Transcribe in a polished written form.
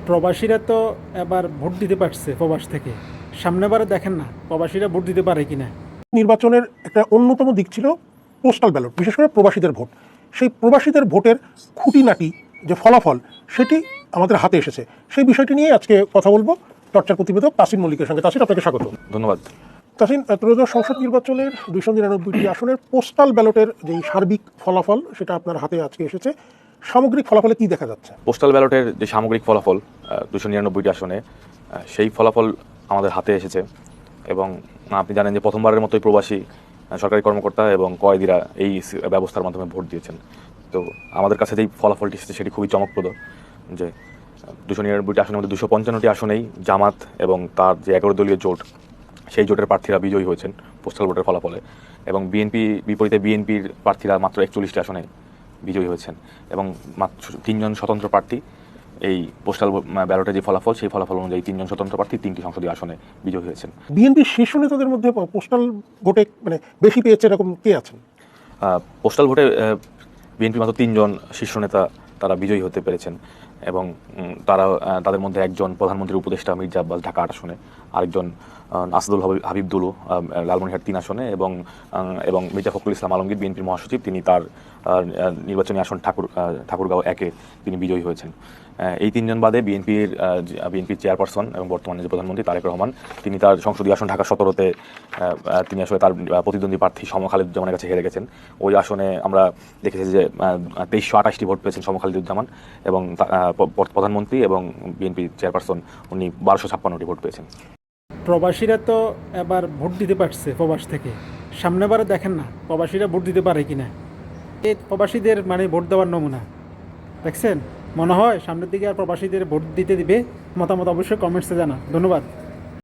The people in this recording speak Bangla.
প্রবাসীরা তো এবার ভোট দিতে পারছে প্রবাস থেকে। সামনেবারে দেখেন না প্রবাসীরা ভোট দিতে পারে কিনা। নির্বাচনের একটা অন্যতম দিক ছিল পোস্টাল ব্যালট, বিশেষ করে প্রবাসীদের ভোট। সেই প্রবাসীদের ভোটের খুঁটিনাটি যে ফলাফল, সেটি আমাদের হাতে এসেছে। সেই বিষয়টি নিয়ে আজকে কথা বলবো চর্চার প্রতিবেদক তাসিন মল্লিকের সঙ্গে। তাসিন, আপনাকে স্বাগত। ধন্যবাদ। তাসিন, ত্রয়োদশ সংসদ নির্বাচনের 299টি আসনের পোস্টাল ব্যালটের যে সার্বিক ফলাফল, সেটা আপনার হাতে আজকে এসেছে। সামগ্রিক ফলাফলে কি দেখা যাচ্ছে? পোস্টাল ব্যালটের যে সামগ্রিক ফলাফল 299টি আসনে, সেই ফলাফল আমাদের হাতে এসেছে। এবং আপনি জানেন যে প্রথমবারের মতোই প্রবাসী সরকারি কর্মকর্তা এবং কয়েদিরা এই ব্যবস্থার মাধ্যমে ভোট দিয়েছেন। তো আমাদের কাছে যেই ফলাফলটি এসেছে সেটি খুবই চমকপ্রদ, যে 299টি আসনের মধ্যে 255টি আসনেই জামাত এবং তার যে 11 দলীয় জোট, সেই জোটের প্রার্থীরা বিজয়ী হয়েছেন পোস্টাল ভোটের ফলাফলে। এবং বিপরীতে বিএনপির প্রার্থীরা মাত্র 41টি আসনে বিজয়ী হয়েছেন। এবং মাত্র 3 জন স্বতন্ত্র প্রার্থী এই পোস্টাল ব্যালটের যে ফলাফল, সেই ফলাফল অনুযায়ী 3 জন স্বতন্ত্র প্রার্থী 3টি সংসদীয় আসনে বিজয়ী হয়েছেন। বিএনপির শীর্ষ নেতাদের মধ্যে পোস্টাল ভোটে বেশি পেয়েছে এরকম কে আছেন? পোস্টাল ভোটে বিএনপি মাত্র 3 জন শীর্ষ নেতা তারা বিজয়ী হতে পেরেছেন। এবং তাদের মধ্যে একজন প্রধানমন্ত্রীর উপদেষ্টা মির্জা আব্বাস ঢাকা 8 আসনে, আরেকজন আসাদুল হাবিব দুলু লালমনিরহাট 3 আসনে, এবং মির্জা ফখরুল ইসলাম আলমগীর বিএনপির মহাসচিব, তিনি তার নির্বাচনী আসন ঠাকুরগাঁও 1-এ তিনি বিজয়ী হয়েছেন। এই 3 জন বাদে বিএনপির চেয়ারপারসন এবং বর্তমানে যে প্রধানমন্ত্রী তারেক রহমান, তিনি তার সংসদীয় আসন ঢাকা 17-তে তিনি আসলে তার প্রতিদ্বন্দ্বী প্রার্থী সমখালিদুজ্জামানের কাছে হেরে গেছেন। ওই আসনে আমরা দেখেছি যে 2328টি ভোট পেয়েছেন সমখালিদুজ্জামান, এবং প্রধানমন্ত্রী এবং বিএনপি চেয়ারপারসন উনি 1256টি ভোট পেয়েছেন। প্রবাসীরা তো এবার ভোট দিতে পারছে প্রবাস থেকে। সামনেবারে দেখেন না প্রবাসীরা ভোট দিতে পারে কিনা। এই প্রবাসীদের ভোট দেওয়ার নমুনা দেখছেন। মনে হয় সামনের দিকে আর প্রবাসীদের ভোট দিতে দিবে। মতামত অবশ্যই কমেন্টসে জানা। ধন্যবাদ।